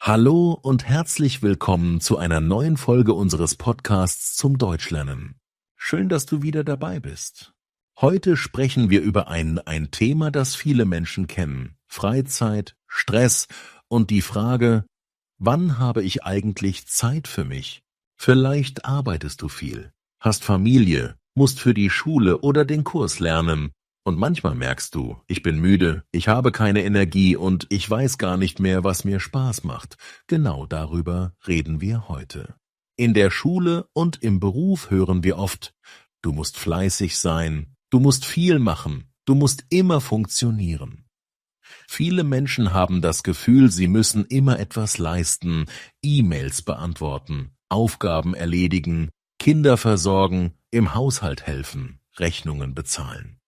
Hallo und herzlich willkommen zu einer neuen Folge unseres Podcasts zum Deutschlernen. Schön, dass du wieder dabei bist. Heute sprechen wir über ein Thema, das viele Menschen kennen: Freizeit, Stress und die Frage: Wann habe ich eigentlich Zeit für mich? Vielleicht arbeitest du viel, hast Familie, musst für die Schule oder den Kurs lernen. Und manchmal merkst du, ich bin müde, ich habe keine Energie und ich weiß gar nicht mehr, was mir Spaß macht. Genau darüber reden wir heute. In der Schule und im Beruf hören wir oft: Du musst fleißig sein, du musst viel machen, du musst immer funktionieren. Viele Menschen haben das Gefühl, sie müssen immer etwas leisten: E-Mails beantworten, Aufgaben erledigen, Kinder versorgen, im Haushalt helfen, Rechnungen bezahlen.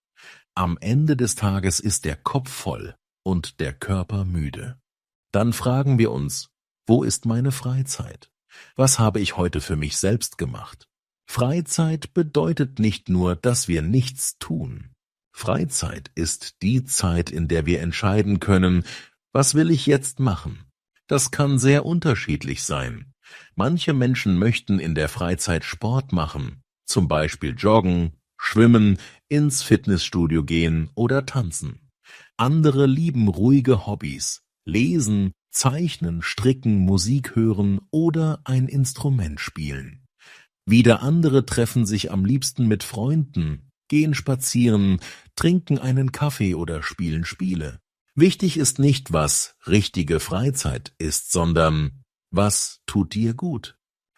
Am Ende des Tages ist der Kopf voll und der Körper müde. Dann fragen wir uns: Wo ist meine Freizeit? Was habe ich heute für mich selbst gemacht? Freizeit bedeutet nicht nur, dass wir nichts tun. Freizeit ist die Zeit, in der wir entscheiden können: Was will ich jetzt machen? Das kann sehr unterschiedlich sein. Manche Menschen möchten in der Freizeit Sport machen, zum Beispiel joggen, schwimmen, ins Fitnessstudio gehen oder tanzen. Andere lieben ruhige Hobbys: Lesen, zeichnen, stricken, Musik hören oder ein Instrument spielen. Wieder andere treffen sich am liebsten mit Freunden, gehen spazieren, trinken einen Kaffee oder spielen Spiele. Wichtig ist nicht, was richtige Freizeit ist, sondern was tut dir gut?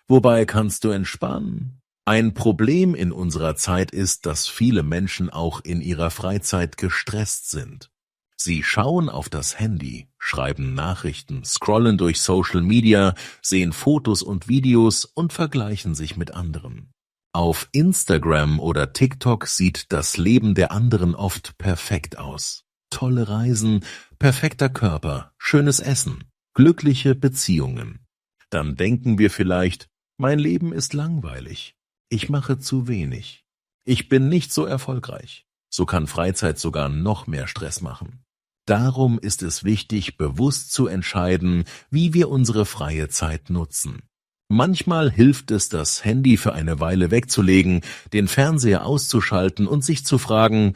Wobei kannst du entspannen? Ein Problem in unserer Zeit ist, dass viele Menschen auch in ihrer Freizeit gestresst sind. Sie schauen auf das Handy, schreiben Nachrichten, scrollen durch Social Media, sehen Fotos und Videos und vergleichen sich mit anderen. Auf Instagram oder TikTok sieht das Leben der anderen oft perfekt aus: Tolle Reisen, perfekter Körper, schönes Essen, glückliche Beziehungen. Dann denken wir vielleicht: Mein Leben ist langweilig. Ich mache zu wenig. Ich bin nicht so erfolgreich. So kann Freizeit sogar noch mehr Stress machen. Darum ist es wichtig, bewusst zu entscheiden, wie wir unsere freie Zeit nutzen. Manchmal hilft es, das Handy für eine Weile wegzulegen, den Fernseher auszuschalten und sich zu fragen: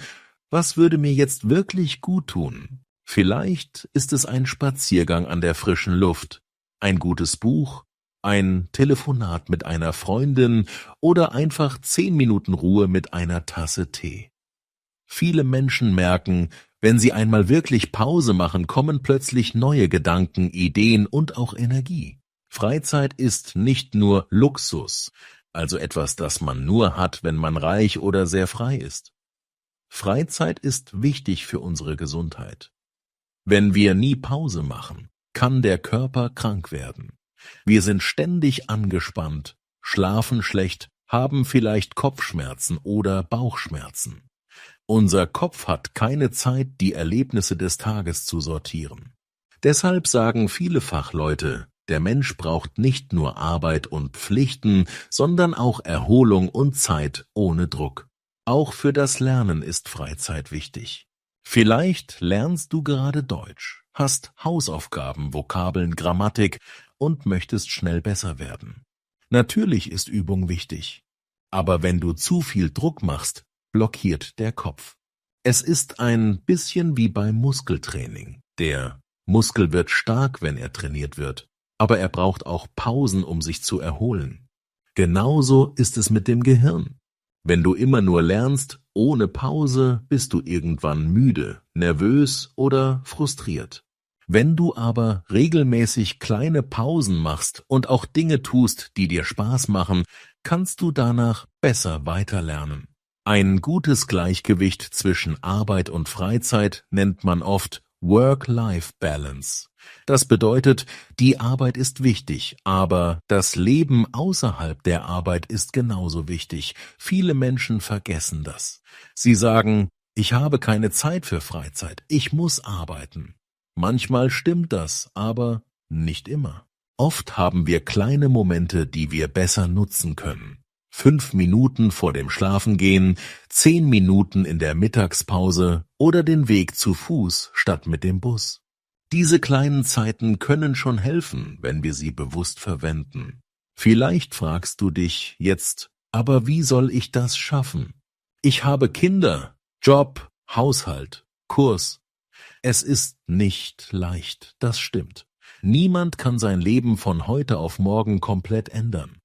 Was würde mir jetzt wirklich gut tun? Vielleicht ist es ein Spaziergang an der frischen Luft, ein gutes Buch, ein Telefonat mit einer Freundin oder einfach 10 Minuten Ruhe mit einer Tasse Tee. Viele Menschen merken, wenn sie einmal wirklich Pause machen, kommen plötzlich neue Gedanken, Ideen und auch Energie. Freizeit ist nicht nur Luxus, also etwas, das man nur hat, wenn man reich oder sehr frei ist. Freizeit ist wichtig für unsere Gesundheit. Wenn wir nie Pause machen, kann der Körper krank werden. Wir sind ständig angespannt, schlafen schlecht, haben vielleicht Kopfschmerzen oder Bauchschmerzen. Unser Kopf hat keine Zeit, die Erlebnisse des Tages zu sortieren. Deshalb sagen viele Fachleute, der Mensch braucht nicht nur Arbeit und Pflichten, sondern auch Erholung und Zeit ohne Druck. Auch für das Lernen ist Freizeit wichtig. Vielleicht lernst du gerade Deutsch, hast Hausaufgaben, Vokabeln, Grammatik und möchtest schnell besser werden. Natürlich ist Übung wichtig, aber wenn du zu viel Druck machst, blockiert der Kopf. Es ist ein bisschen wie beim Muskeltraining. Der Muskel wird stark, wenn er trainiert wird, aber er braucht auch Pausen, um sich zu erholen. Genauso ist es mit dem Gehirn. Wenn du immer nur lernst, ohne Pause, bist du irgendwann müde, nervös oder frustriert. Wenn du aber regelmäßig kleine Pausen machst und auch Dinge tust, die dir Spaß machen, kannst du danach besser weiterlernen. Ein gutes Gleichgewicht zwischen Arbeit und Freizeit nennt man oft Work-Life-Balance. Das bedeutet, die Arbeit ist wichtig, aber das Leben außerhalb der Arbeit ist genauso wichtig. Viele Menschen vergessen das. Sie sagen: Ich habe keine Zeit für Freizeit, ich muss arbeiten. Manchmal stimmt das, aber nicht immer. Oft haben wir kleine Momente, die wir besser nutzen können. 5 Minuten vor dem Schlafengehen, 10 Minuten in der Mittagspause oder den Weg zu Fuß statt mit dem Bus. Diese kleinen Zeiten können schon helfen, wenn wir sie bewusst verwenden. Vielleicht fragst du dich jetzt, aber wie soll ich das schaffen? Ich habe Kinder, Job, Haushalt, Kurs. Es ist nicht leicht, das stimmt. Niemand kann sein Leben von heute auf morgen komplett ändern.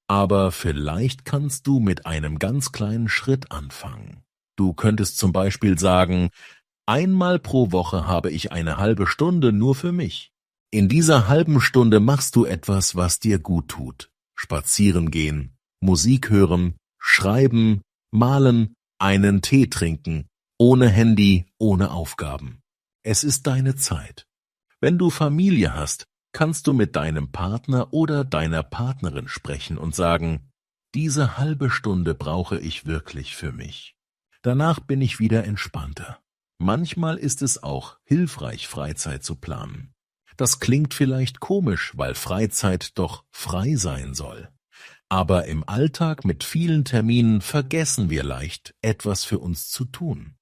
Aber vielleicht kannst du mit einem ganz kleinen Schritt anfangen. Du könntest zum Beispiel sagen, einmal pro Woche habe ich eine halbe Stunde nur für mich. In dieser halben Stunde machst du etwas, was dir gut tut. Spazieren gehen, Musik hören, schreiben, malen, einen Tee trinken, ohne Handy, ohne Aufgaben. Es ist deine Zeit. Wenn du Familie hast, kannst du mit deinem Partner oder deiner Partnerin sprechen und sagen, diese halbe Stunde brauche ich wirklich für mich. Danach bin ich wieder entspannter. Manchmal ist es auch hilfreich, Freizeit zu planen. Das klingt vielleicht komisch, weil Freizeit doch frei sein soll. Aber im Alltag mit vielen Terminen vergessen wir leicht, etwas für uns zu tun.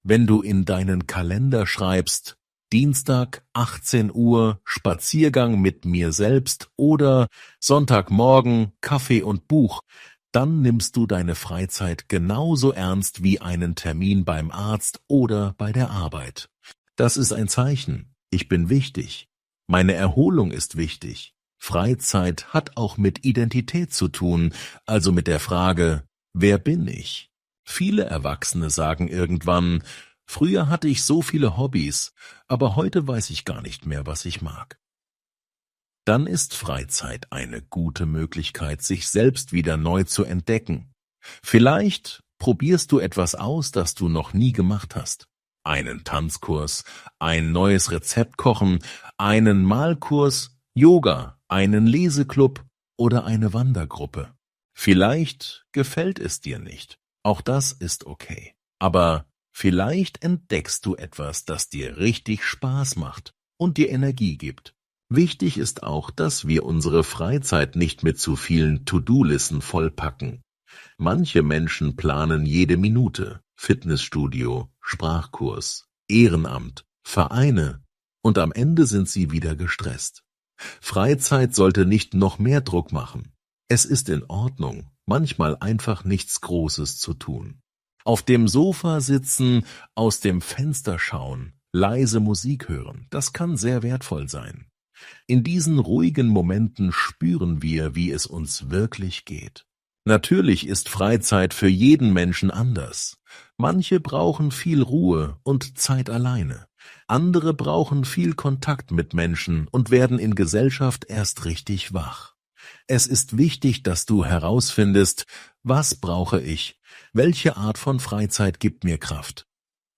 Wenn du in deinen Kalender schreibst, Dienstag 18 Uhr Spaziergang mit mir selbst oder Sonntagmorgen Kaffee und Buch, dann nimmst du deine Freizeit genauso ernst wie einen Termin beim Arzt oder bei der Arbeit. Das ist ein Zeichen. Ich bin wichtig. Meine Erholung ist wichtig. Freizeit hat auch mit Identität zu tun, also mit der Frage, wer bin ich? Viele Erwachsene sagen irgendwann, früher hatte ich so viele Hobbys, aber heute weiß ich gar nicht mehr, was ich mag. Dann ist Freizeit eine gute Möglichkeit, sich selbst wieder neu zu entdecken. Vielleicht probierst du etwas aus, das du noch nie gemacht hast. Einen Tanzkurs, ein neues Rezept kochen, einen Malkurs, Yoga, einen Leseklub oder eine Wandergruppe. Vielleicht gefällt es dir nicht. Auch das ist okay. Aber vielleicht entdeckst du etwas, das dir richtig Spaß macht und dir Energie gibt. Wichtig ist auch, dass wir unsere Freizeit nicht mit zu vielen To-Do-Listen vollpacken. Manche Menschen planen jede Minute, Fitnessstudio, Sprachkurs, Ehrenamt, Vereine und am Ende sind sie wieder gestresst. Freizeit sollte nicht noch mehr Druck machen. Es ist in Ordnung, manchmal einfach nichts Großes zu tun. Auf dem Sofa sitzen, aus dem Fenster schauen, leise Musik hören, das kann sehr wertvoll sein. In diesen ruhigen Momenten spüren wir, wie es uns wirklich geht. Natürlich ist Freizeit für jeden Menschen anders. Manche brauchen viel Ruhe und Zeit alleine. Andere brauchen viel Kontakt mit Menschen und werden in Gesellschaft erst richtig wach. Es ist wichtig, dass du herausfindest, was brauche ich, welche Art von Freizeit gibt mir Kraft.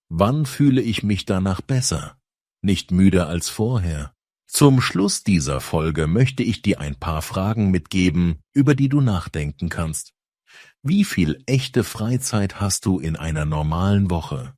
Wann fühle ich mich danach besser? Nicht müder als vorher. Zum Schluss dieser Folge möchte ich dir ein paar Fragen mitgeben, über die du nachdenken kannst. Wie viel echte Freizeit hast du in einer normalen Woche?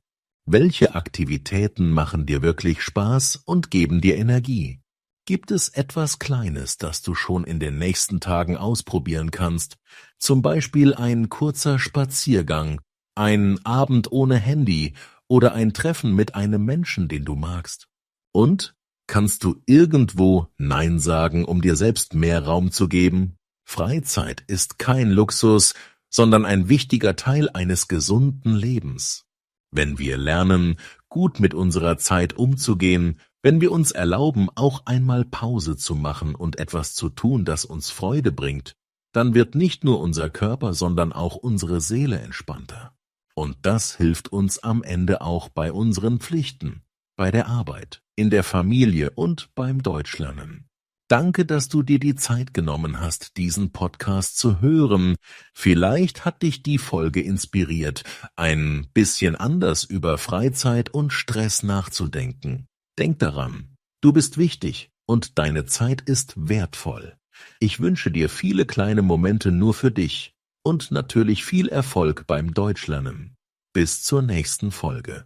Welche Aktivitäten machen dir wirklich Spaß und geben dir Energie? Gibt es etwas Kleines, das du schon in den nächsten Tagen ausprobieren kannst? Zum Beispiel ein kurzer Spaziergang, ein Abend ohne Handy oder ein Treffen mit einem Menschen, den du magst? Und kannst du irgendwo Nein sagen, um dir selbst mehr Raum zu geben? Freizeit ist kein Luxus, sondern ein wichtiger Teil eines gesunden Lebens. Wenn wir lernen, gut mit unserer Zeit umzugehen, wenn wir uns erlauben, auch einmal Pause zu machen und etwas zu tun, das uns Freude bringt, dann wird nicht nur unser Körper, sondern auch unsere Seele entspannter. Und das hilft uns am Ende auch bei unseren Pflichten, bei der Arbeit, in der Familie und beim Deutschlernen. Danke, dass du dir die Zeit genommen hast, diesen Podcast zu hören. Vielleicht hat dich die Folge inspiriert, ein bisschen anders über Freizeit und Stress nachzudenken. Denk daran, du bist wichtig und deine Zeit ist wertvoll. Ich wünsche dir viele kleine Momente nur für dich und natürlich viel Erfolg beim Deutschlernen. Bis zur nächsten Folge.